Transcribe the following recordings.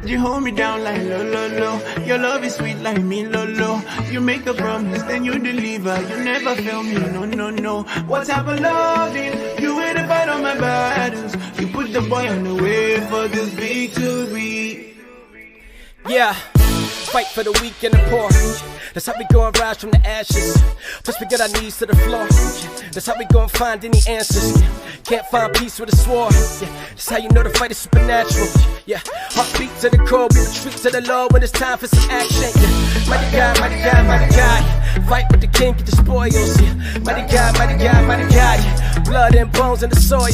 You hold me down like lo lo lo. Your love is sweet like me lo lo. You make a promise, then you deliver. You never fail me, no no no. What type of loving? You ain't a fight on my battles. You put the boy on the way for this victory. Yeah, fight for the weak and the poor. That's how we gon' rise from the ashes. Plus we get our knees to the floor. That's how we gon' find any answers. Can't find peace with a sword. That's how you know the fight is supernatural. Yeah, heartbeat to the core, we retreat to the Lord when it's time for some action. Mighty God, mighty God, mighty God. Fight with the king, get the spoils. Mighty God, mighty God, mighty God. Blood and bones in the soil.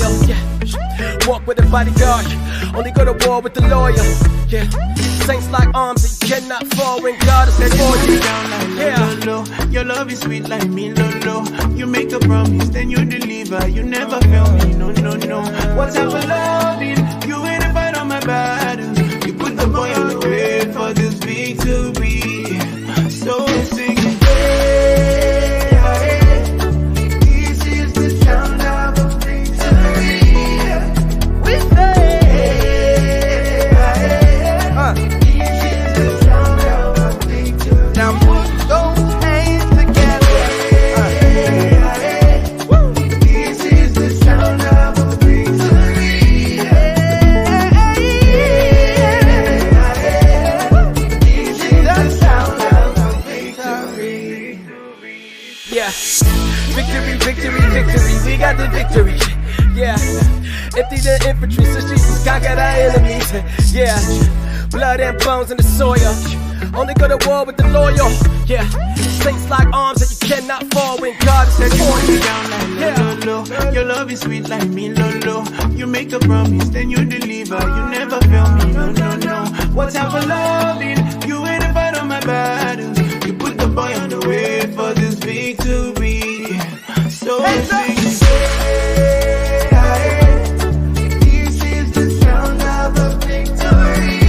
Walk with a bodyguard. Only go to war with the loyal. Saints like arms that you cannot fall when God is before you. Your love is sweet like me lo lo. You make a promise, then you deliver. You never fail me, no no no. What type of loving? You ain't a fight on my battles. You put the boy on the way for this victory. So we're singing. This is the sound of a victory. We say. Now put those hands together. This is the sound of a victory. This is the sound of a victory. Yeah, victory, victory, victory. We got the victory. Yeah, empty the infantry since Jesus conquered our enemies. Yeah, blood and bones in the soil. Only go to war with the loyal. Yeah, saints like arms that you cannot fall when God is before you. Your love is sweet like me lo lo. You make a promise, then you deliver. You never fail me, no no no. What type of loving? You ain't a fight on my battles. You put the boy on the way for this victory. So we're singing. This is the sound of a victory.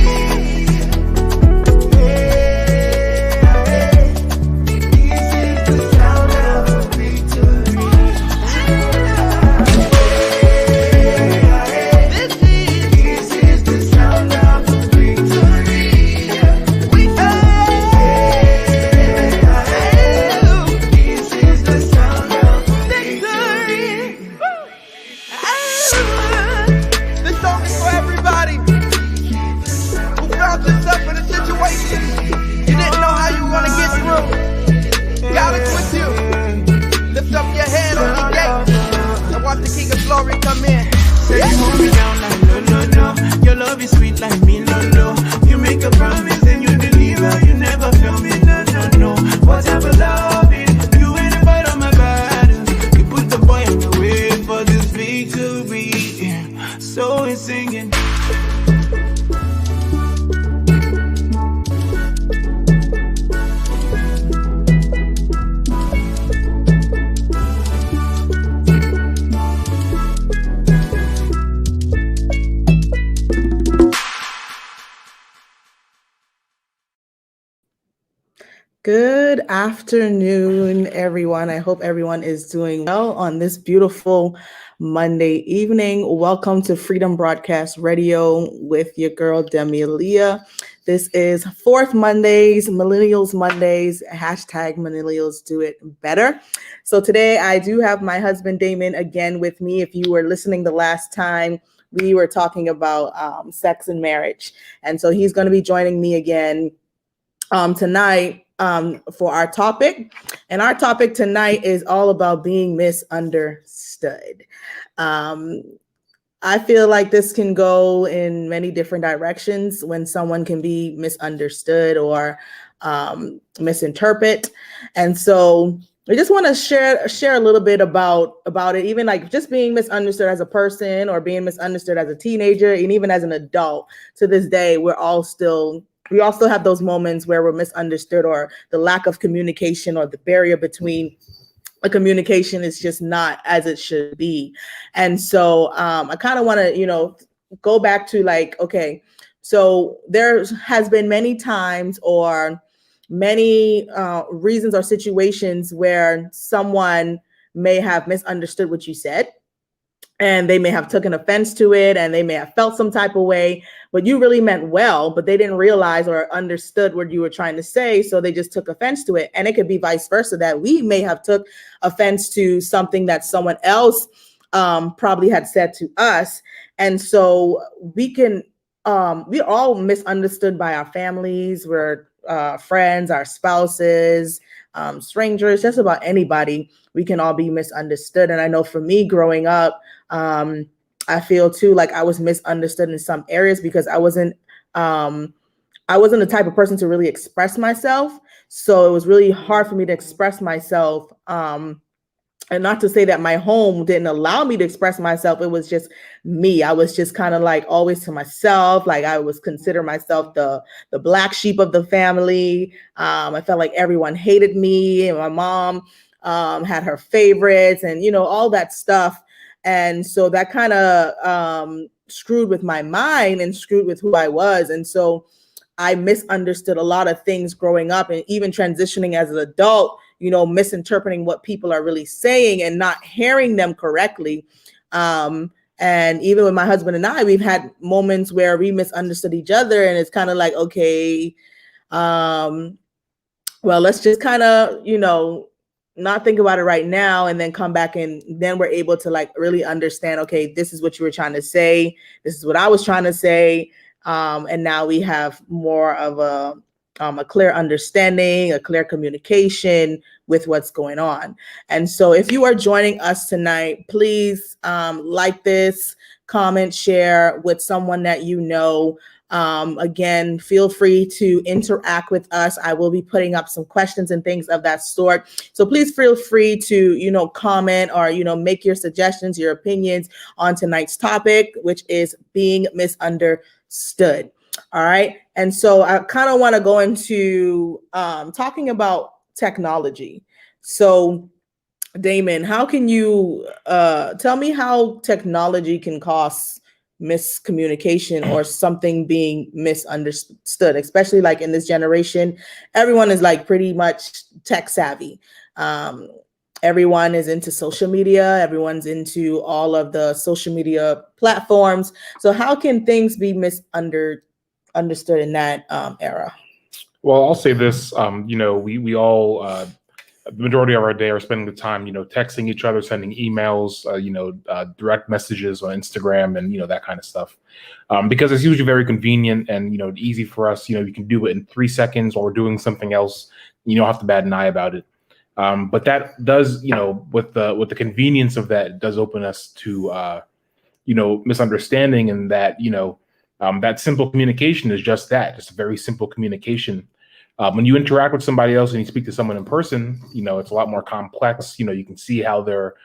Good afternoon, everyone. I hope everyone is doing well on this beautiful Monday evening. Welcome to Freedom Broadcast Radio with your girl, Demi Leah. This is Fourth Mondays, Millennials Mondays, hashtag Millennials Do It Better. So today I do have my husband, Damon, again with me. If you were listening the last time, we were talking about sex and marriage. And so he's going to be joining me again tonight for our topic. And our topic tonight is all about being misunderstood. I feel like this can go in many different directions when someone can be misunderstood or misinterpret. And so I just want to share a little bit about it, even like just being misunderstood as a person or being misunderstood as a teenager, and even as an adult. To this day, we all still have those moments where we're misunderstood, or the lack of communication or the barrier between the communication is just not as it should be. And so I kind of want to, go back to like, okay, so there has been many times or many reasons or situations where someone may have misunderstood what you said. and they may have taken offense to it, and they may have felt some type of way, but you really meant well, but they didn't realize or understood what you were trying to say, so they just took offense to it. And it could be vice versa, that we may have took offense to something that someone else probably had said to us. And so we're all misunderstood by our families, we're friends, our spouses, strangers, just about anybody. We can all be misunderstood. And I know for me growing up, I feel too like I was misunderstood in some areas because I wasn't the type of person to really express myself. So it was really hard for me to express myself. And not to say that my home didn't allow me to express myself. It was just me. I was just kind of like always to myself. Like I was consider myself the black sheep of the family. I felt like everyone hated me, and my mom had her favorites, and all that stuff. And so that kind of screwed with my mind and screwed with who I was. And so I misunderstood a lot of things growing up, and even transitioning as an adult, misinterpreting what people are really saying and not hearing them correctly. And even with my husband and I, we've had moments where we misunderstood each other, and it's kind of like, okay, well, let's just kind of, not think about it right now, and then come back, and then we're able to like really understand, okay, this is what you were trying to say. This is what I was trying to say. And now we have more of a clear understanding, a clear communication with what's going on. And so if you are joining us tonight, please like this, comment, share with someone that you know. Again, feel free to interact with us. I will be putting up some questions and things of that sort. So please feel free to, comment or, make your suggestions, your opinions on tonight's topic, which is being misunderstood. All right. And so I kind of want to go into talking about technology. So Damon, how can you tell me how technology can cause miscommunication or something being misunderstood, especially like in this generation? Everyone is like pretty much tech savvy. Everyone is into social media. Everyone's into all of the social media platforms. So how can things be misunderstood in that era? Well, I'll say this, we all, the majority of our day are spending the time, texting each other, sending emails, direct messages on Instagram and, that kind of stuff. Because it's usually very convenient and, easy for us. You can do it in 3 seconds while we're doing something else. You don't have to bat an eye about it. But that does, with the convenience of that, it does open us to, misunderstanding, and that, that simple communication is just that. It's a very simple communication. When you interact with somebody else and you speak to someone in person, it's a lot more complex. You can see how their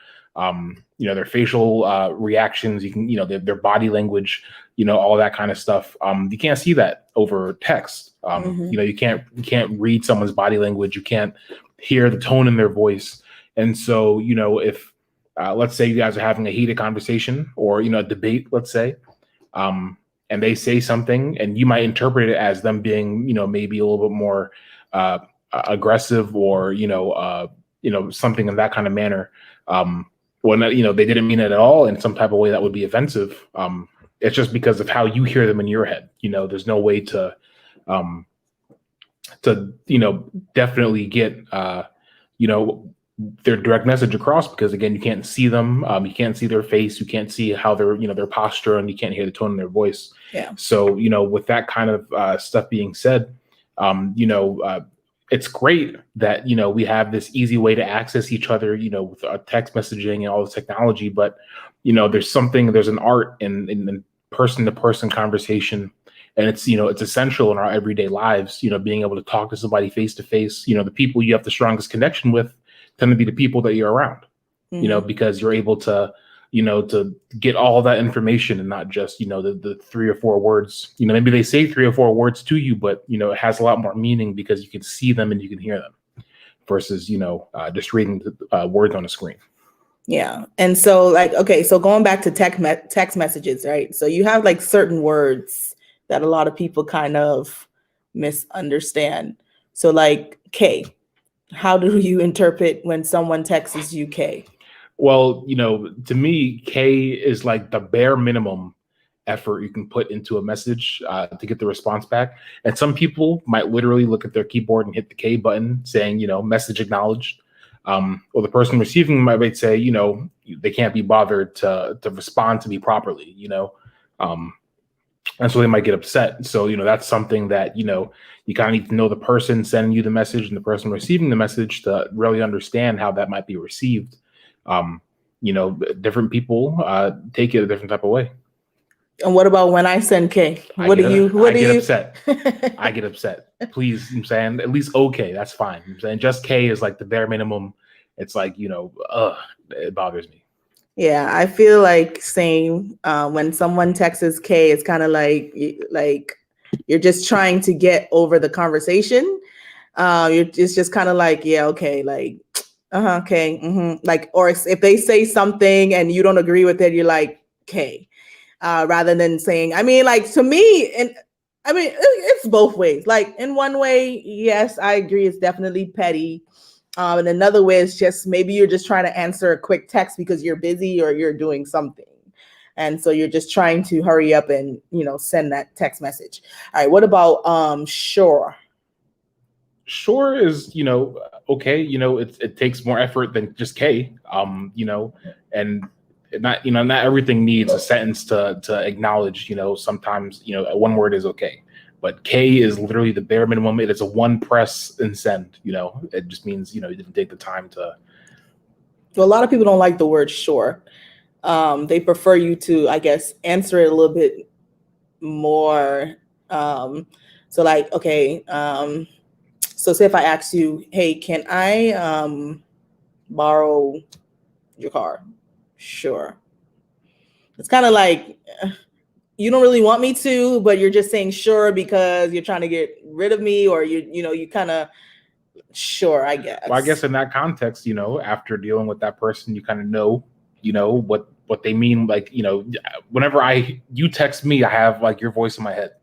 facial reactions, you can, their body language, all that kind of stuff. You can't see that over text. You can't read someone's body language. You can't hear the tone in their voice. And so, if let's say you guys are having a heated conversation or, a debate, let's say, and they say something, and you might interpret it as them being, maybe a little bit more aggressive or, something in that kind of manner. When, they didn't mean it at all in some type of way that would be offensive. It's just because of how you hear them in your head. There's no way to definitely get, their direct message across, because again, you can't see them, you can't see their face, you can't see how their their posture, and you can't hear the tone in their voice. Yeah. So with that kind of stuff being said, it's great that we have this easy way to access each other, with text messaging and all this technology. But there's an art in person to person conversation, and it's it's essential in our everyday lives. Being able to talk to somebody face to face. The people you have the strongest connection with tend to be the people that you're around, because you're able to, to get all that information and not just, the 3 or 4 words. Maybe they say 3 or 4 words to you, but, it has a lot more meaning because you can see them and you can hear them versus, just reading the words on a screen. Yeah. And so like, okay, so going back to text messages, right? So you have like certain words that a lot of people kind of misunderstand. So like K. How do you interpret when someone texts you K? Well, to me, K is like the bare minimum effort you can put into a message to get the response back. And some people might literally look at their keyboard and hit the K button saying, message acknowledged. Or the person receiving might say, they can't be bothered to respond to me properly, and so they might get upset. So, that's something that, you kind of need to know the person sending you the message and the person receiving the message to really understand how that might be received. Different people take it a different type of way. And what about when I send K? I get upset. I get upset. Please, I'm saying at least okay, that's fine. I'm saying just K is like the bare minimum. It's like, it bothers me. Yeah, I feel like same. When someone texts K, it's kind of like you're just trying to get over the conversation. It's just kind of like, yeah, okay, like, okay, like, or if they say something and you don't agree with it, you're like, K. Rather than saying, I mean, like, to me, and I mean, it's both ways. Like, in one way, yes, I agree, it's definitely petty. And another way is just maybe you're just trying to answer a quick text because you're busy or you're doing something. And so you're just trying to hurry up and, send that text message. All right, what about sure? Sure is, okay, it takes more effort than just K, and not everything needs a sentence to acknowledge, sometimes, one word is okay. But K is literally the bare minimum. It is a one press and send, it just means, you didn't take the time to. Well, a lot of people don't like the word sure. They prefer you to, I guess, answer it a little bit more. So like, okay. So say if I ask you, hey, can I borrow your car? Sure. It's kind of like, you don't really want me to, but you're just saying sure because you're trying to get rid of me, or you kind of, sure, I guess. Well, I guess in that context, after dealing with that person, you kind of know, what they mean. Like, whenever you text me, I have like your voice in my head,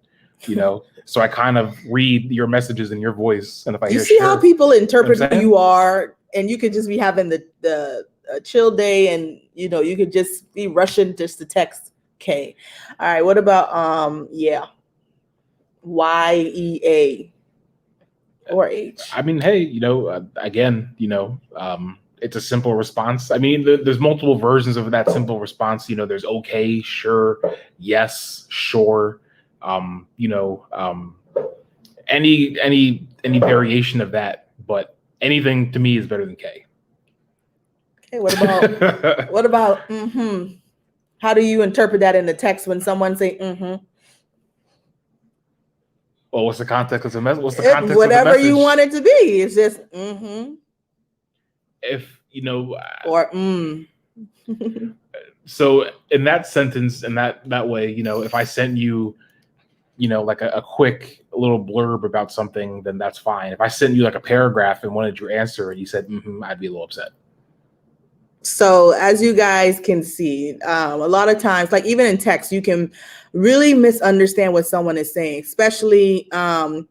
so I kind of read your messages in your voice. And if I hear see sure, how people interpret who you are, and you could just be having the chill day, and you could just be rushing just to text K. All right, what about YEA or H? I mean, hey, again, it's a simple response. I mean, there's multiple versions of that simple response. There's okay, sure, yes, sure. Any variation of that, but anything to me is better than K. Okay, what about How do you interpret that in the text when someone say Well, what's the context of the message? What's the context whatever of the message? You want it to be. It's just If or So in that sentence, and that way, if I sent you, like a quick little blurb about something, then that's fine. If I sent you like a paragraph and wanted your answer and you said I'd be a little upset. So as you guys can see, a lot of times, like even in text, you can really misunderstand what someone is saying, especially, the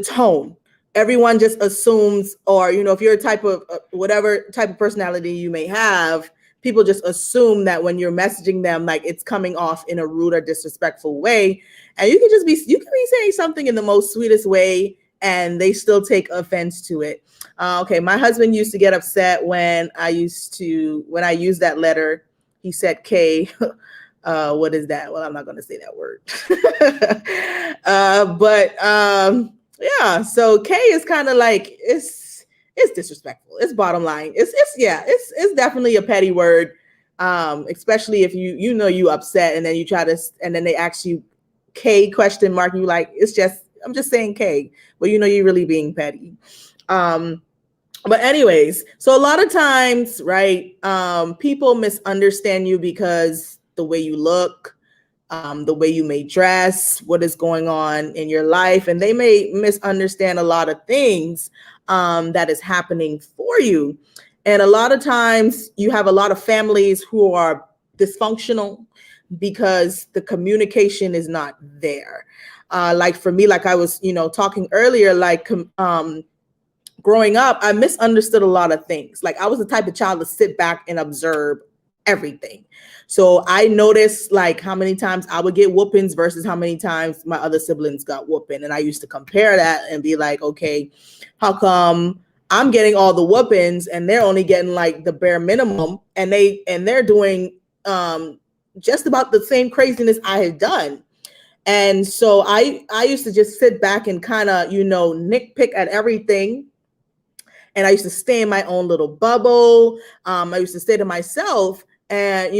tone. Everyone just assumes, or, if you're a type of whatever type of personality you may have, people just assume that when you're messaging them, like it's coming off in a rude or disrespectful way. And you can be saying something in the most sweetest way and they still take offense to it. Okay, my husband used to get upset when I used that letter. He said K. What is that? Well, I'm not going to say that word. Yeah. So K is kind of like it's disrespectful. It's bottom line. It's definitely a petty word. Especially if you upset and then you and then they ask you K question mark. You like I'm just saying K, but you're really being petty. But anyways, so a lot of times, right, people misunderstand you because the way you look, the way you may dress, what is going on in your life, and they may misunderstand a lot of things that is happening for you. And a lot of times you have a lot of families who are dysfunctional because the communication is not there. Like for me, like I was, talking earlier, like growing up, I misunderstood a lot of things. Like I was the type of child to sit back and observe everything. So I noticed like how many times I would get whoopings versus how many times my other siblings got whooping. And I used to compare that and be like, okay, how come I'm getting all the whoopings and they're only getting like the bare minimum, and they're doing just about the same craziness I had done. And so I used to just sit back and kind of, nitpick at everything. And I used to stay in my own little bubble. I used to stay to myself. And,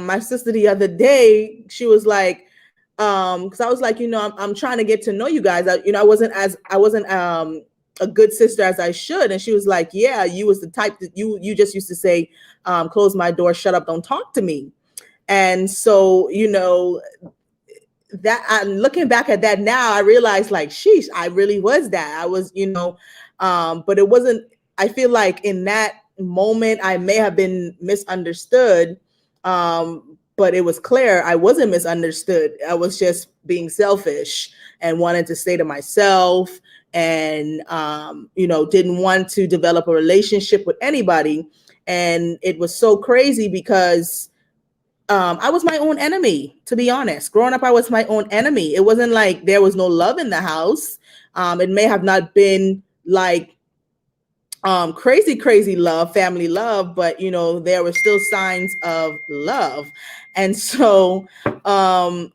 my sister the other day, she was like, because I was like, I'm trying to get to know you guys. I wasn't a good sister as I should. And she was like, yeah, you was the type that you just used to say, close my door, shut up, don't talk to me. And so, that I'm looking back at that now, I realized like, sheesh, I really was that. I was, but it wasn't, I feel like in that moment, I may have been misunderstood. But it was clear I wasn't misunderstood. I was just being selfish and wanted to stay to myself and, didn't want to develop a relationship with anybody. And it was so crazy because I was my own enemy, to be honest. Growing up, I was my own enemy. It wasn't like there was no love in the house. It may have not been like crazy love, family love, but there were still signs of love. And so I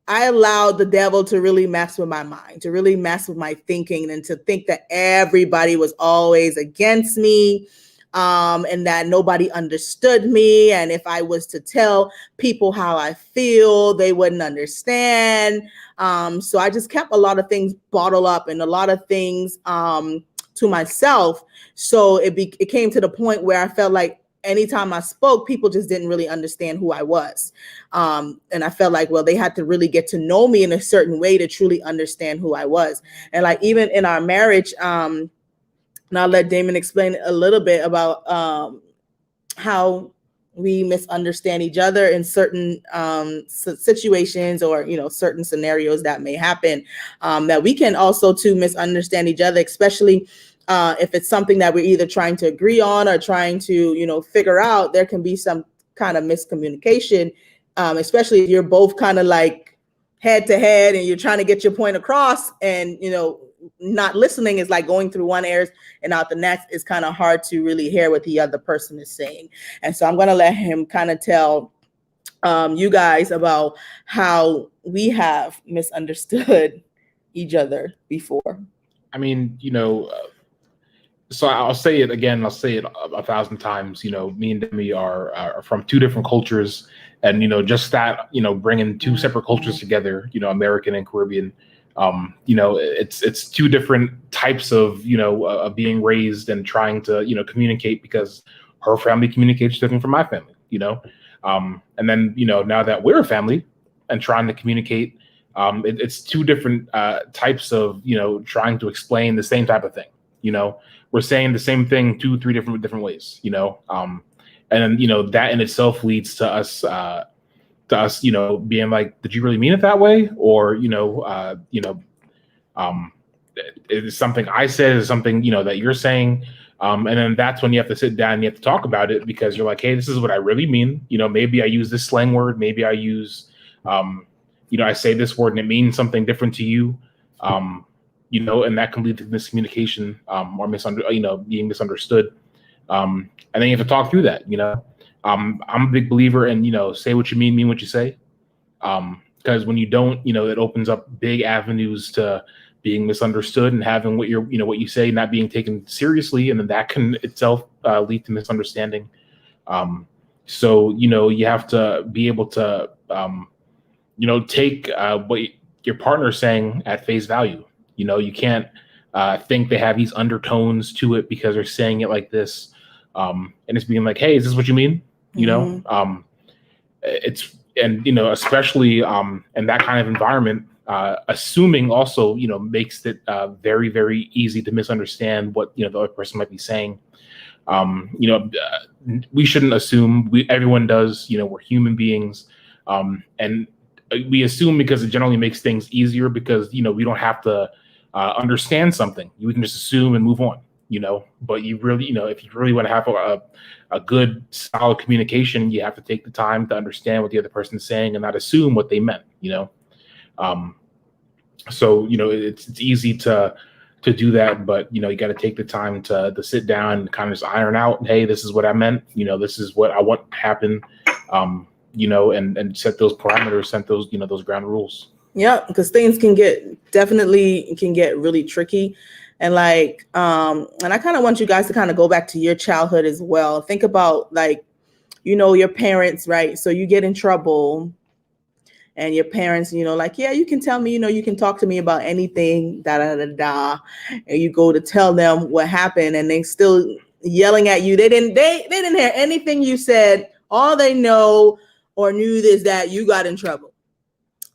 allowed the devil to really mess with my mind, to really mess with my thinking, and to think that everybody was always against me, and that nobody understood me. And if I was to tell people how I feel, they wouldn't understand. So I just kept a lot of things bottled up and a lot of things to myself. So it came to the point where I felt like anytime I spoke, people just didn't really understand who I was. And I felt like, well, they had to really get to know me in a certain way to truly understand who I was. And like, even in our marriage, and I'll let Damon explain a little bit about how we misunderstand each other in certain situations or, certain scenarios that may happen, that we can also too misunderstand each other, especially if it's something that we're either trying to agree on or trying to, figure out. There can be some kind of miscommunication, especially if you're both kind of like head to head and you're trying to get your point across, and, not listening is like going through one ears and out the next. Is kind of hard to really hear what the other person is saying. And so I'm going to let him kind of tell you guys about how we have misunderstood each other before. I mean, so I'll say it again. I'll say it 1,000 times. Me and Demi are from two different cultures, and just that, bringing two separate cultures together. American and Caribbean. It's two different types of being raised and trying to communicate, because her family communicates different from my family. And then now that we're a family and trying to communicate, it's two different types of trying to explain the same type of thing. We're saying the same thing 2-3 different ways. And then that in itself leads to us being like, did you really mean it that way? Or is something I said, is something that you're saying, and then that's when you have to sit down and you have to talk about it, because you're like, hey, this is what I really mean. Maybe I use this slang word, maybe I use I say this word and it means something different to you. And that can lead to miscommunication, or being misunderstood. And then you have to talk through that. I'm a big believer in, say what you mean what you say. Because when you don't, it opens up big avenues to being misunderstood and having what what you say not being taken seriously, and then that can itself lead to misunderstanding. So you have to be able to take what your partner's saying at face value. You can't think they have these undertones to it because they're saying it like this, and it's being like, hey, is this what you mean? It's, and especially in that kind of environment, assuming also makes it very, very easy to misunderstand what the other person might be saying. We shouldn't assume. Everyone does. We're human beings, and we assume because it generally makes things easier, because we don't have to understand something. You can just assume and move on, but you really, if you really want to have a good solid communication, you have to take the time to understand what the other person is saying and not assume what they meant, so it's easy to do that, but you got to take the time to sit down and kind of just iron out, hey, this is what I meant, this is what I want to happen, and set those parameters, set those those ground rules. Yeah, because things can get really tricky. And like, and I kind of want you guys to kind of go back to your childhood as well. Think about like, your parents, right? So you get in trouble and your parents, like, yeah, you can tell me, you can talk to me about anything, da da da da. And you go to tell them what happened and they still yelling at you. They didn't hear anything you said. All they know or knew is that you got in trouble.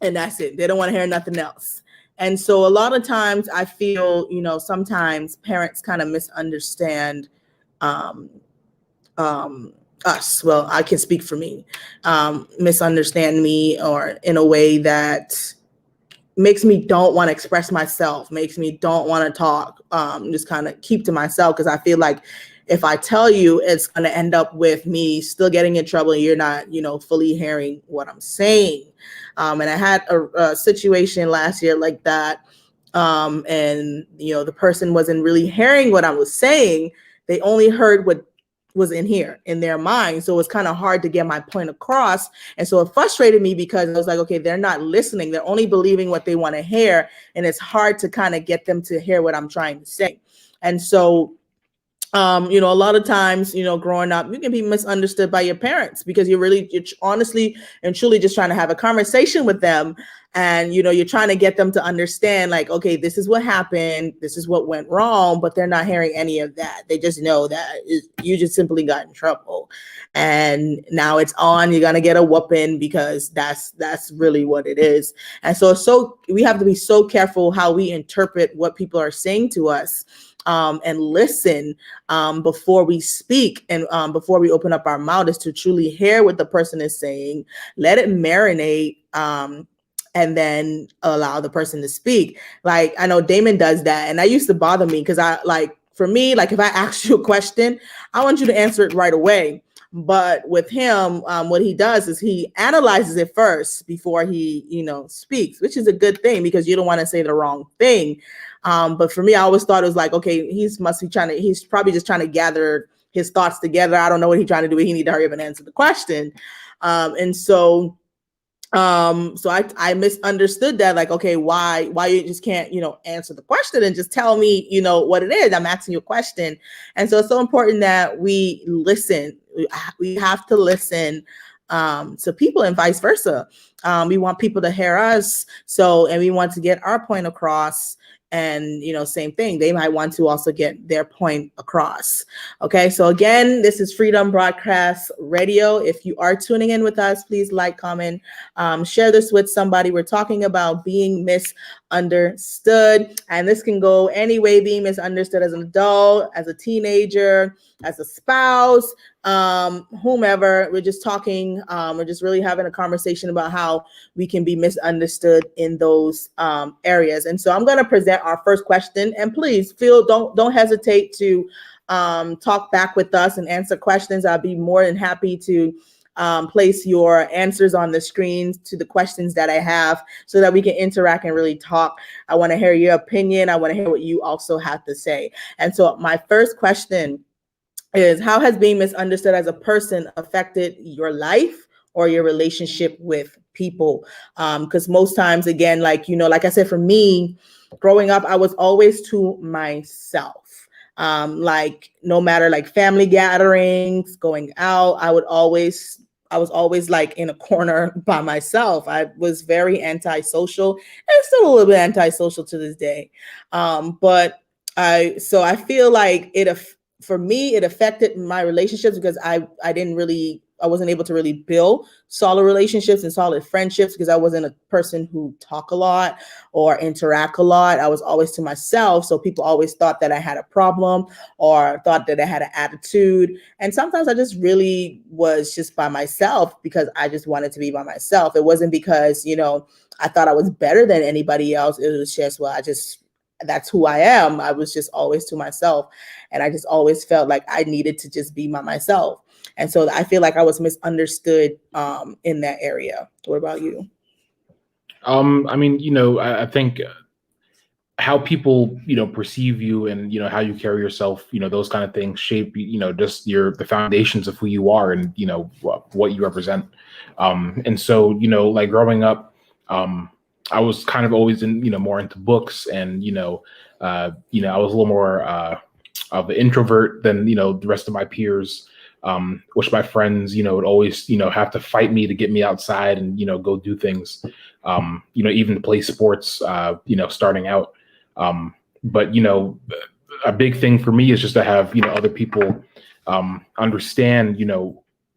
And that's it. They don't want to hear nothing else. And so a lot of times I feel, sometimes parents kind of misunderstand us. Well, I can speak for me. Misunderstand me, or in a way that makes me don't want to express myself, makes me don't want to talk, just kind of keep to myself, because I feel like if I tell you, it's going to end up with me still getting in trouble and you're not, fully hearing what I'm saying. And I had a situation last year like that. And, the person wasn't really hearing what I was saying. They only heard what was in their mind. So it was kind of hard to get my point across. And so it frustrated me because I was like, okay, they're not listening. They're only believing what they want to hear. And it's hard to kind of get them to hear what I'm trying to say. And so a lot of times, growing up, you can be misunderstood by your parents because you're honestly and truly just trying to have a conversation with them. And, you're trying to get them to understand, like, okay, this is what happened. This is what went wrong, but they're not hearing any of that. They just know that you just simply got in trouble. And now it's on, you're going to get a whooping, because that's really what it is. And so we have to be so careful how we interpret what people are saying to us. And listen before we speak and before we open up our mouth, is to truly hear what the person is saying, let it marinate, and then allow the person to speak. Like, I know Damon does that, and that used to bother me because for me, if I ask you a question, I want you to answer it right away. But with him, what he does is he analyzes it first before he, speaks, which is a good thing because you don't want to say the wrong thing. But for me, I always thought it was like, okay, he's probably just trying to gather his thoughts together. I don't know what he's trying to do. He need to hurry up and answer the question. So I misunderstood that, like, okay, why you just can't, answer the question and just tell me, what it is. I'm asking you a question. And so it's so important that we listen. We have to listen to people and vice versa. We want people to hear us. And we want to get our point across. And, same thing. They might want to also get their point across. Okay. So again, this is Freedom Broadcast Radio. If you are tuning in with us, please like, comment, share this with somebody. We're talking about being misunderstood. And this can go any way: being misunderstood as an adult, as a teenager, as a spouse, whomever. We're just talking, we're just really having a conversation about how we can be misunderstood in those areas. And so I'm going to present our first question, and please don't hesitate to talk back with us and answer questions. I'll be more than happy to place your answers on the screen to the questions that I have so that we can interact and really talk. I want to hear your opinion. I want to hear what you also have to say. And so my first question is, how has being misunderstood as a person affected your life or your relationship with people? Because most times, again, like I said, for me, growing up, I was always to myself. No matter like family gatherings, going out, I was always like in a corner by myself. I was very antisocial and still a little bit antisocial to this day. But I feel like for me, it affected my relationships because I wasn't able to really build solid relationships and solid friendships because I wasn't a person who talk a lot or interact a lot. I was always to myself. So people always thought that I had a problem or thought that I had an attitude. And sometimes I just really was just by myself because I just wanted to be by myself. It wasn't because, I thought I was better than anybody else. It was just, well, that's who I am. I was just always to myself. And I just always felt like I needed to just be by myself. And so I feel like I was misunderstood in that area. What about you? I mean, I think how people, perceive you and, how you carry yourself, those kind of things shape, just the foundations of who you are and, what you represent. And so, like growing up, I was kind of always more into books and, I was a little more of an introvert than, the rest of my peers, which my friends, would always, have to fight me to get me outside and, go do things, even to play sports, starting out. But, a big thing for me is just to have, other people understand,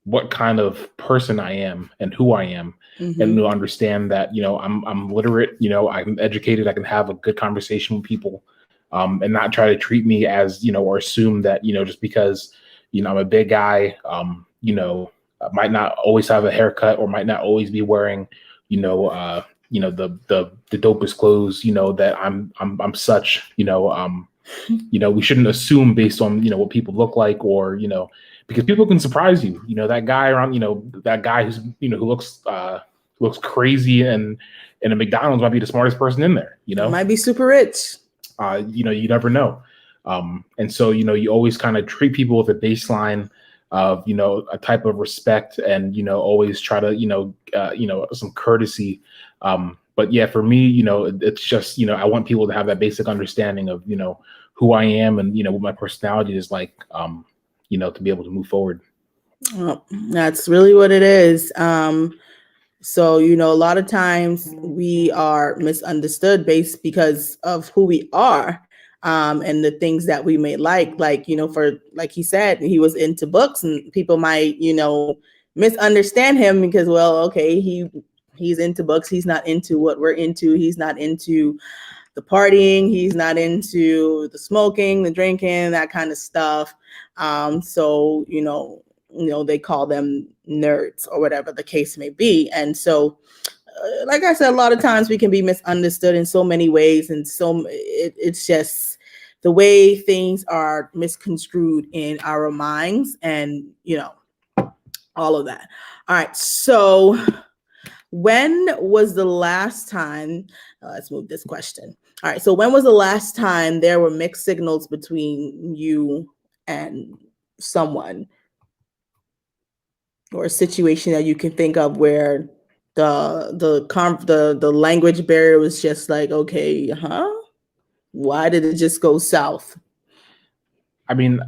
what kind of person I am and who I am, and to understand that, I'm literate, I'm educated, I can have a good conversation with people, and not try to treat me as, or assume that, just because, I'm a big guy, I might not always have a haircut or might not always be wearing, the dopest clothes, that I'm such, we shouldn't assume based on, what people look like or, because people can surprise you, that guy around, that guy who's, who looks crazy and in a McDonald's might be the smartest person in there, Might be super rich. You never know. And so, you always kind of treat people with a baseline of, a type of respect and, always try to, some courtesy. But yeah, for me, it's just, I want people to have that basic understanding of, who I am and, what my personality is like, to be able to move forward. Well, that's really what it is. So, a lot of times we are misunderstood based because of who we are. And the things that we may like, for, like he said, he was into books and people might, misunderstand him because, well, okay, he's into books. He's not into what we're into. He's not into the partying. He's not into the smoking, the drinking, that kind of stuff. So, they call them nerds or whatever the case may be. And so, like I said, a lot of times we can be misunderstood in so many ways. And so it's just the way things are misconstrued in our minds and, all of that. All right. So when was the last time, let's move this question. All right. So when was the last time there were mixed signals between you and someone or a situation that you can think of where the language barrier was just like, okay, why did it just go south? I mean,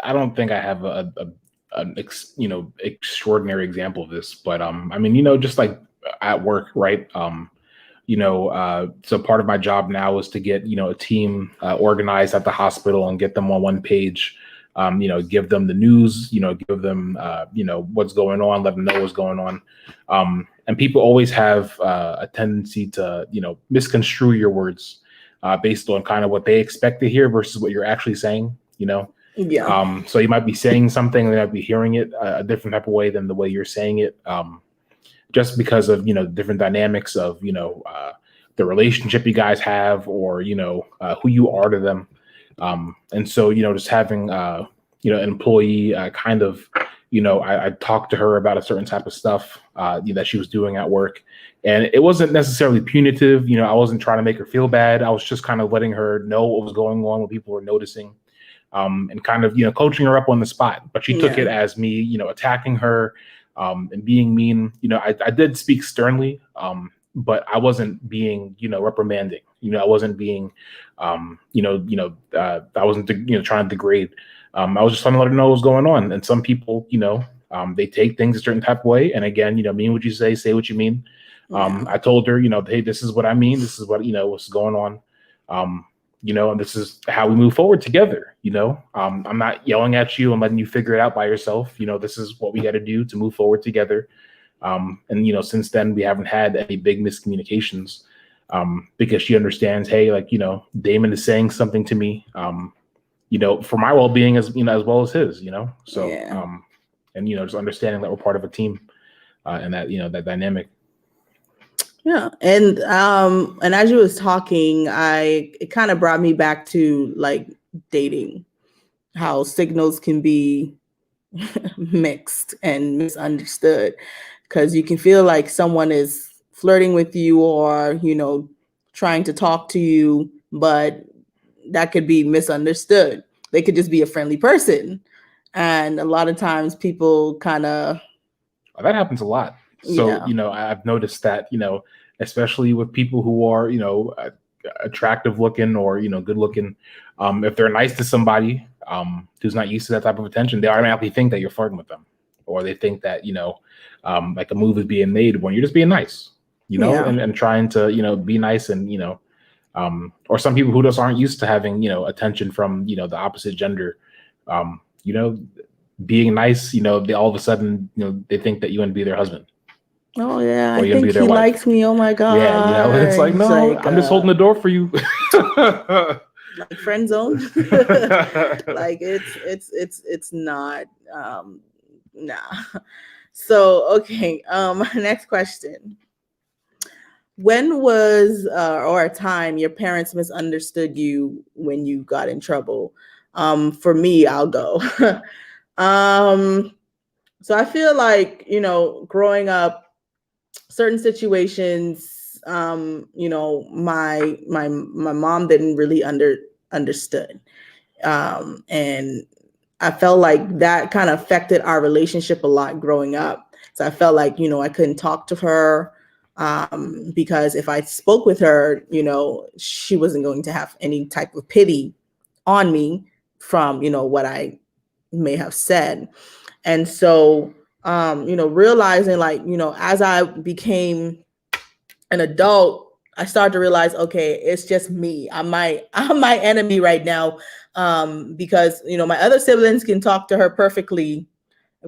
I don't think I have an extraordinary example of this, but I mean, just like at work, right? So part of my job now is to get a team organized at the hospital and get them on one page. Give them the news, give them what's going on, let them know what's going on. And people always have a tendency to misconstrue your words based on kind of what they expect to hear versus what you're actually saying. Yeah. So you might be saying something, they might be hearing it a different type of way than the way you're saying it, just because of different dynamics of the relationship you guys have or who you are to them. And so just having an employee kind of I talked to her about a certain type of stuff that she was doing at work, and it wasn't necessarily punitive. I wasn't trying to make her feel bad. I was just kind of letting her know what was going on, what people were noticing. And kind of, coaching her up on the spot, but she took it as me, attacking her, and being mean. I did speak sternly, but I wasn't being, reprimanding. I wasn't being, I wasn't, trying to degrade. I was just trying to let her know what was going on. And some people, they take things a certain type of way. And again, mean what you say what you mean. I told her, hey, this is what I mean. This is what, what's going on. And this is how we move forward together. I'm not yelling at you and letting you figure it out by yourself. This is what we got to do to move forward together. And since then we haven't had any big miscommunications, because she understands, hey, like, Damon is saying something to me, for my well-being as well as his, so, and, just understanding that we're part of a team, and that, that dynamic. Yeah, and as you was talking, it kind of brought me back to like dating, how signals can be mixed and misunderstood, because you can feel like someone is flirting with you or trying to talk to you, but that could be misunderstood. They could just be a friendly person, and a lot of times people kind of, That happens a lot. So, yeah, I've noticed that, especially with people who are, attractive looking or, good looking, if they're nice to somebody who's not used to that type of attention, they automatically think that you're flirting with them. Or they think that, like a move is being made when you're just being nice, yeah. and trying to, be nice and, or some people who just aren't used to having, attention from, the opposite gender, um, you know, being nice, they all of a sudden, they think that you want to be their husband Oh yeah, or I you're gonna think be their he wife. likes me. Oh my Yeah, it's like, gosh, no, like I'm just holding the door for you. like friend zone. Like it's not nah. So okay, next question. When was or a time your parents misunderstood you when you got in trouble? For me, I'll go. um so I feel like, growing up, certain situations, my mom didn't really understood, and I felt like that kind of affected our relationship a lot growing up. So I felt like, I couldn't talk to her, because if I spoke with her, she wasn't going to have any type of pity on me from, what I may have said. And so, realizing, like, as I became an adult, I started to realize, okay, it's just me. I'm my enemy right now, because my other siblings can talk to her perfectly,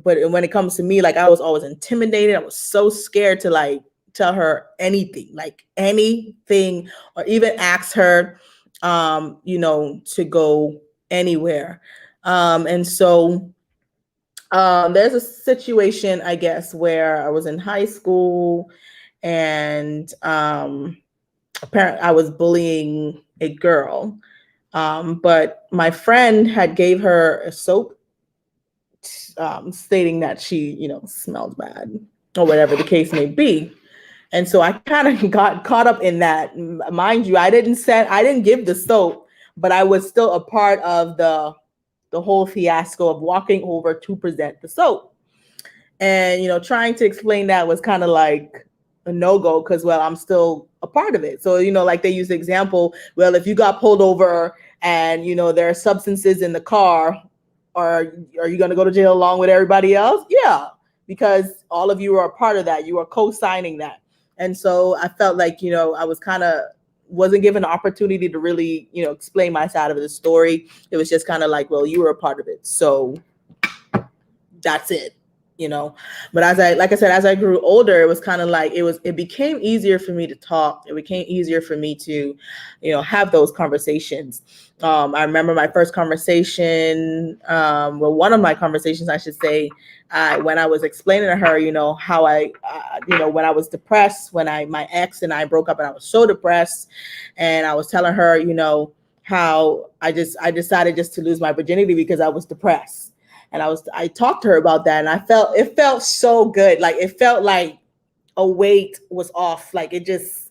but when it comes to me, like, I was always intimidated. I was so scared to like tell her anything, like anything, or even ask her, to go anywhere. And so there's a situation, I guess, where I was in high school, and apparently I was bullying a girl, but my friend had gave her a soap, stating that she, smelled bad or whatever the case may be. And so I kind of got caught up in that. Mind you, I didn't give the soap, but I was still a part of the whole fiasco of walking over to present the soap. And trying to explain that was kind of like a no-go, because, well, I'm still a part of it. So like they use the example, well, if you got pulled over and there are substances in the car, are you going to go to jail along with everybody else? Yeah, because all of you are a part of that. You are co-signing that. And so I felt like, I was kind of wasn't given an opportunity to really, explain my side of the story. It was just kind of like, well, you were a part of it, so that's it. But like I said, as I grew older, it was kind of like it became easier for me to talk. It became easier for me to have those conversations. I remember my first conversation, well, one of my conversations, I should say, when I was explaining to her, how I when I was depressed, when my ex and I broke up, and I was so depressed, and I was telling her, how I decided just to lose my virginity because I was depressed. And I talked to her about that, and it felt so good. Like, it felt like a weight was off. Like, it just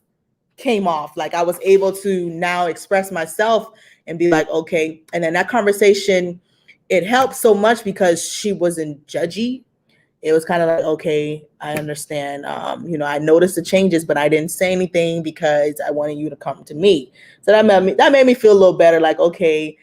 came off. Like, I was able to now express myself and be like, okay. And then that conversation, it helped so much because she wasn't judgy. It was kind of like, okay, I understand. I noticed the changes, but I didn't say anything because I wanted you to come to me. So that made me feel a little better. Like, okay,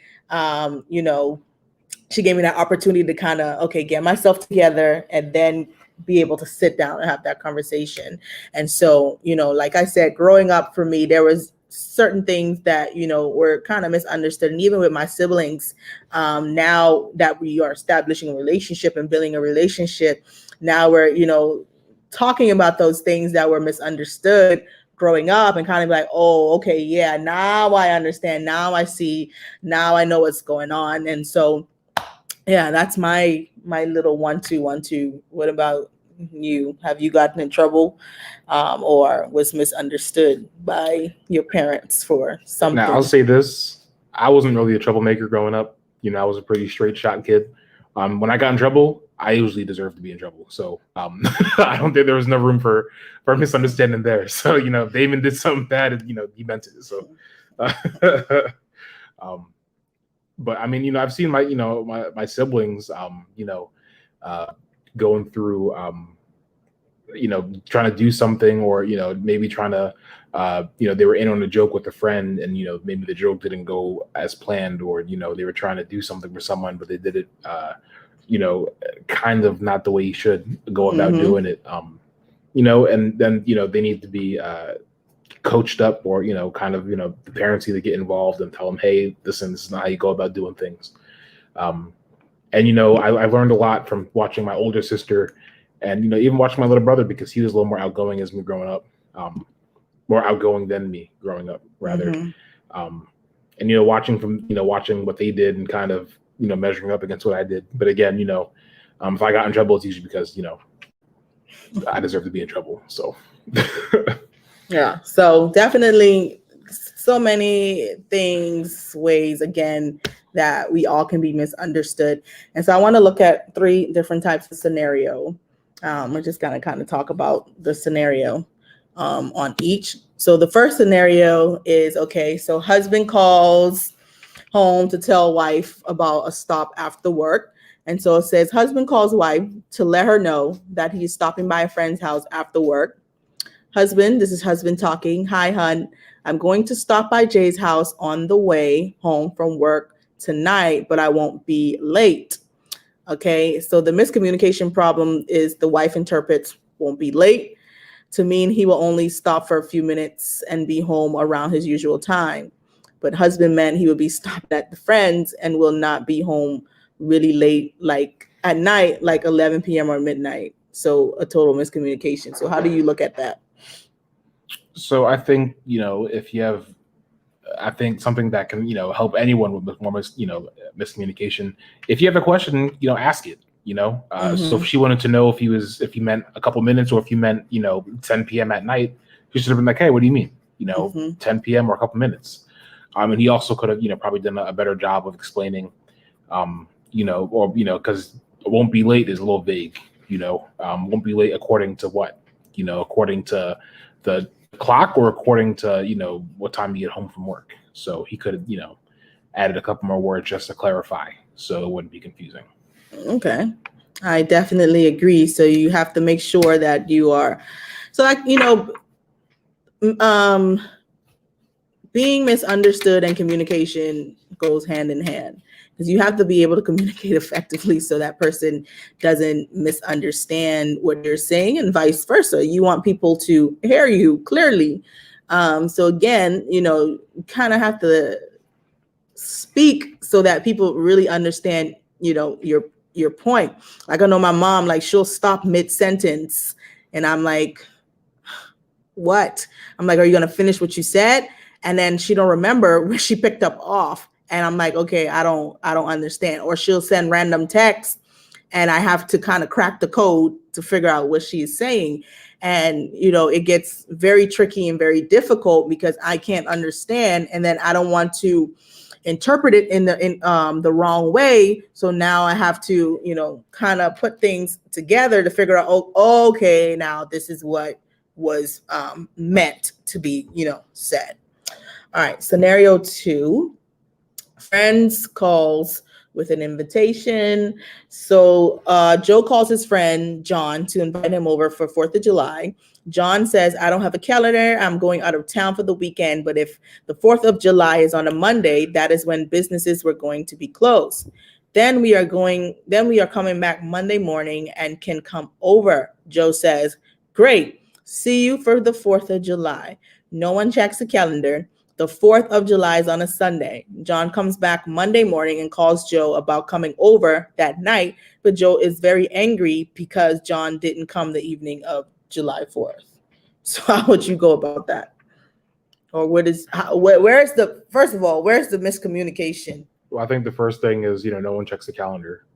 she gave me that opportunity to kind of, okay, get myself together and then be able to sit down and have that conversation. And so, like I said, growing up for me, there was certain things that, were kind of misunderstood. And even with my siblings, now that we are establishing a relationship and building a relationship, now we're, talking about those things that were misunderstood growing up, and kind of like, oh, okay, yeah, now I understand. Now I see, now I know what's going on. And so, yeah, that's my little 1 2 1 2. What about you? Have you gotten in trouble or was misunderstood by your parents for Now, I'll something? say this: I wasn't really a troublemaker growing up. I was a pretty straight shot kid. When I got in trouble, I usually deserved to be in trouble. So I don't think there was no room for misunderstanding there. So if Damon did something bad, he meant it. So, um, but I mean, I've seen my siblings, uh, going through, trying to do something, or maybe trying to, they were in on a joke with a friend, and maybe the joke didn't go as planned, or they were trying to do something for someone, but they did it, kind of not the way you should go about Mm-hmm. doing it. And then they need to be coached up, or kind of the parents either get involved and tell them, hey, listen, this is not how you go about doing things. And I learned a lot from watching my older sister, and even watching my little brother, because he was a little more outgoing as me growing up, more outgoing than me growing up, rather. Mm-hmm. And watching what they did, and kind of measuring up against what I did. But again, if I got in trouble, it's usually because I deserve to be in trouble. So Yeah. So definitely so many things, ways again that we all can be misunderstood. And so I want to look at 3 different types of scenario. We're just gonna kind of talk about the scenario on each. So the first scenario is, okay, so husband calls home to tell wife about a stop after work. And so it says husband calls wife to let her know that he's stopping by a friend's house after work. Husband, this is husband talking. Hi, hun. I'm going to stop by Jay's house on the way home from work tonight, but I won't be late. Okay, so the miscommunication problem is the wife interprets won't be late to mean he will only stop for a few minutes and be home around his usual time. But husband meant he would be stopping at the friend's and will not be home really late, like at night, like 11 p.m. or midnight. So a total miscommunication. So how do you look at that? So I think if you have, I think something that can help anyone with more miscommunication. If you have a question, ask it. So if she wanted to know if he meant a couple minutes, or if he meant 10 p.m. at night, she should have been like, hey, what do you mean? 10 p.m. or a couple minutes. And he also could have probably done a better job of explaining, because it won't be late is a little vague. Won't be late according to what? According to the clock, or according to what time you get home from work. So he could have added a couple more words just to clarify, so it wouldn't be confusing. Okay, I definitely agree. So you have to make sure that you are, so like being misunderstood and communication goes hand in hand, because you have to be able to communicate effectively so that person doesn't misunderstand what you're saying, and vice versa. You want people to hear you clearly. So again, kind of have to speak so that people really understand, your point. Like I know my mom, like she'll stop mid-sentence and I'm like, what? I'm like, are you gonna finish what you said? And then she don't remember where she picked up off. And I'm like, okay, I don't understand. Or she'll send random texts and I have to kind of crack the code to figure out what she's saying. And it gets very tricky and very difficult because I can't understand, and then I don't want to interpret it in the wrong way. So now I have to kind of put things together to figure out, oh, okay, now this is what was meant to be said. All right, scenario 2. Friends calls with an invitation. So Joe calls his friend John to invite him over for 4th of July. John says, I don't have a calendar. I'm going out of town for the weekend. But if the 4th of July is on a Monday, that is when businesses were going to be closed. Then we are coming back Monday morning and can come over. Joe says, great. See you for the 4th of July. No one checks the calendar. The 4th of July is on a Sunday. John comes back Monday morning and calls Joe about coming over that night, but Joe is very angry because John didn't come the evening of July 4th. So how would you go about that? Or where's the miscommunication? Well, I think the first thing is, no one checks the calendar.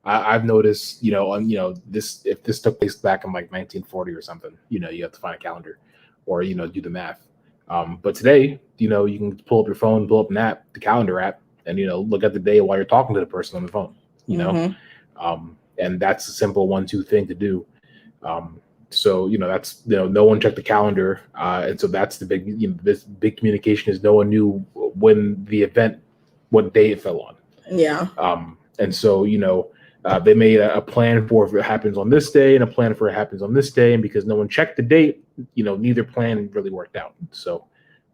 I've noticed, this, if this took place back in like 1940 or something, you have to find a calendar or, do the math. But today, you can pull up your phone, pull up an app, the calendar app, and, look at the day while you're talking to the person on the phone, and that's a simple 1-2 thing to do. So, that's, no one checked the calendar. And so that's the big, this big communication is no one knew when the event, what day it fell on. Yeah. And so, they made a plan for if it happens on this day and a plan for it happens on this day. And because no one checked the date, neither plan really worked out. So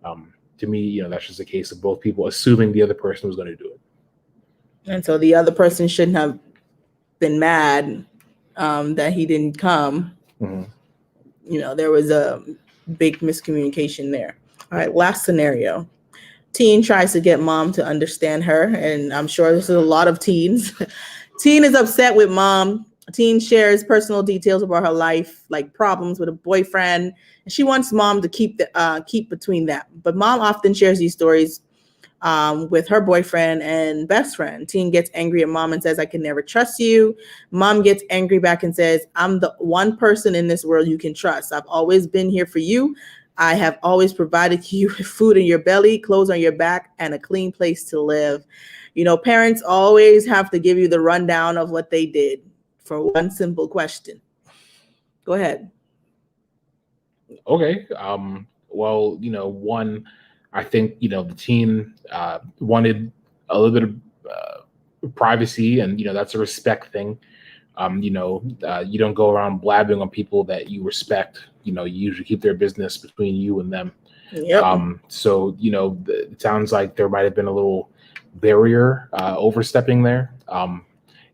to me, that's just a case of both people assuming the other person was going to do it. And so the other person shouldn't have been mad that he didn't come. There was a big miscommunication there. All right, last scenario. Teen tries to get mom to understand her, and I'm sure this is a lot of teens. Teen is upset with mom. Teen shares personal details about her life, like problems with a boyfriend, and she wants mom to keep between them. But mom often shares these stories with her boyfriend and best friend. Teen gets angry at mom and says, "I can never trust you." Mom gets angry back and says, "I'm the one person in this world you can trust. I've always been here for you. I have always provided you with food in your belly, clothes on your back, and a clean place to live." Parents always have to give you the rundown of what they did for one simple question. Go ahead. Okay. Well, one, I think, the teen wanted a little bit of privacy, and, that's a respect thing. You don't go around blabbing on people that you respect. You usually keep their business between you and them. Yep. So, it sounds like there might have been a little barrier overstepping there.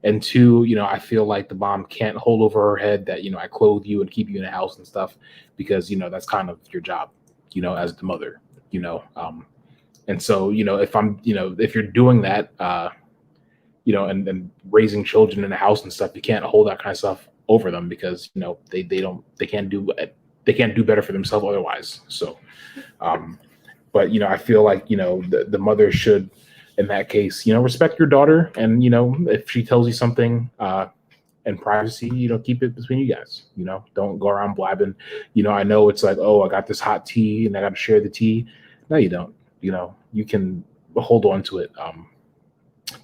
And two, I feel like the mom can't hold over her head that, I clothe you and keep you in the house and stuff, because, that's kind of your job, as the mother, and so, if you're doing that, and raising children in the house and stuff, you can't hold that kind of stuff over them, because, they can't do better for themselves otherwise. So, but, I feel like, the mother should, in that case, respect your daughter. And, if she tells you something in privacy, keep it between you guys. Don't go around blabbing. I know it's like, oh, I got this hot tea and I got to share the tea. No, you don't. You can hold on to it.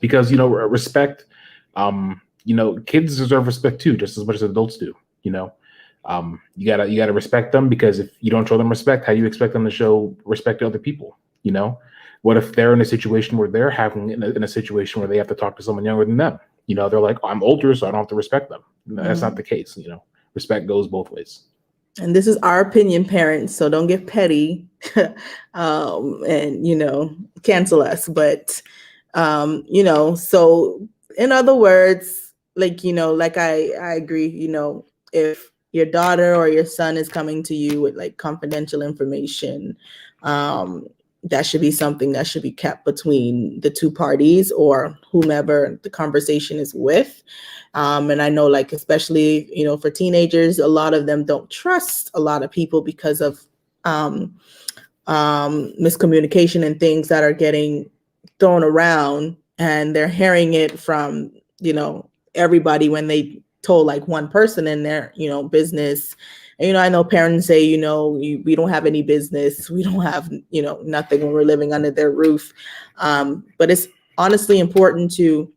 Because, respect, kids deserve respect too, just as much as adults do. You gotta respect them, because if you don't show them respect, how do you expect them to show respect to other people? What if they're in a situation where they're in a situation where they have to talk to someone younger than them? They're like, oh, I'm older, so I don't have to respect them. That's not the case. Respect goes both ways. And this is our opinion, parents, so don't get petty and, cancel us. But, so in other words, like I agree, if your daughter or your son is coming to you with like confidential information, that should be something that should be kept between the two parties or whomever the conversation is with. And I know, like, especially, for teenagers, a lot of them don't trust a lot of people because of miscommunication and things that are getting thrown around, and they're hearing it from, everybody when they told like one person in their, business. And, I know parents say, we don't have any business. We don't have, nothing when we're living under their roof. But it's honestly important to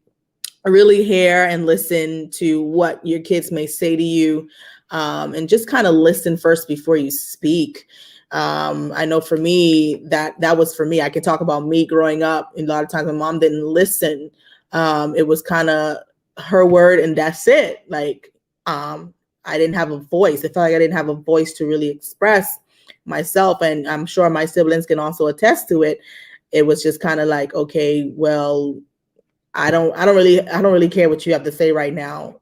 really hear and listen to what your kids may say to you, and just kind of listen first before you speak. I know for me, that was for me. I can talk about me growing up. A lot of times my mom didn't listen. It was kind of her word and that's it. Like, I didn't have a voice. I felt like I didn't have a voice to really express myself. And I'm sure my siblings can also attest to it. It was just kind of like, okay, well, I don't really care what you have to say right now.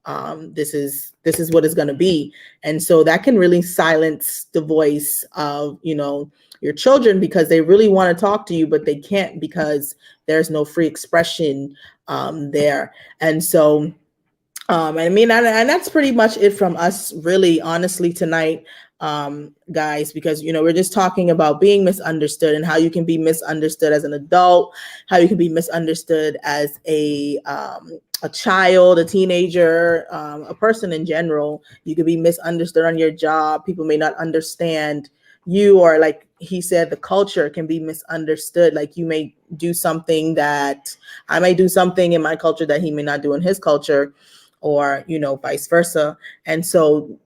This is what it's going to be. And so that can really silence the voice of, your children, because they really want to talk to you, but they can't because there's no free expression there. And so, and that's pretty much it from us, really, honestly, tonight, guys, because, we're just talking about being misunderstood and how you can be misunderstood as an adult, how you can be misunderstood as a a child, a teenager, a person in general. You could be misunderstood on your job. People may not understand you, or like he said, the culture can be misunderstood. Like you may do something that I may do something in my culture that he may not do in his culture, or, you know, vice versa. And so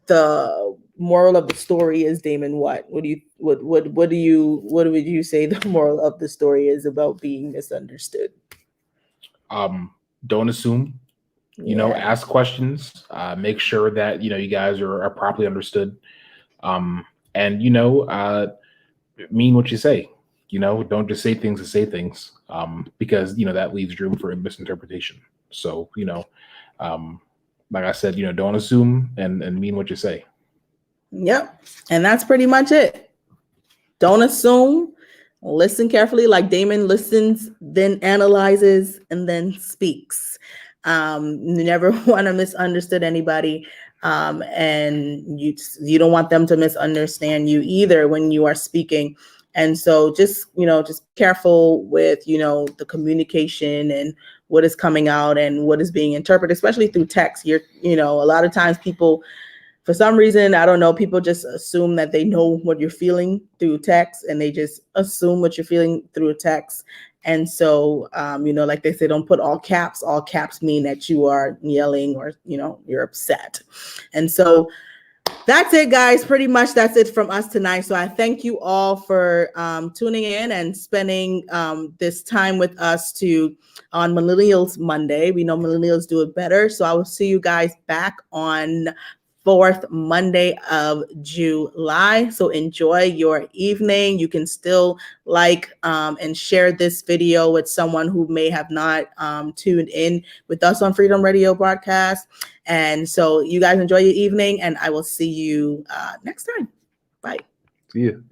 the moral of the story is, Damon, what would you say the moral of the story is about being misunderstood? Don't assume, you know, Yeah. ask questions, make sure that, you know, you guys are properly understood. And, you know, mean what you say, you know, don't just say things to say things, because, you know, that leaves room for misinterpretation. So, you know, like I said, you know, don't assume and mean what you say. Yep. And that's pretty much it. Don't assume. Listen carefully, like Damon listens, then analyzes, and then speaks. You never want to misunderstand anybody, and you don't want them to misunderstand you either when you are speaking. And so just, you know, just careful with, you know, the communication and what is coming out and what is being interpreted, especially through text. You know, a lot of times people, for some reason, I don't know, people just assume that they know what you're feeling through text, and they just assume what you're feeling through text. And so, you know, like they say, don't put all caps. All caps mean that you are yelling or, you know, you're upset. And so that's it, guys. Pretty much that's it from us tonight. So I thank you all for tuning in and spending this time with us on Millennials Monday. We know millennials do it better. So I will see you guys back on fourth Monday of July. So enjoy your evening. You can still like and share this video with someone who may have not tuned in with us on Freedom Radio broadcast. And so you guys enjoy your evening, and I will see you next time. Bye. See you.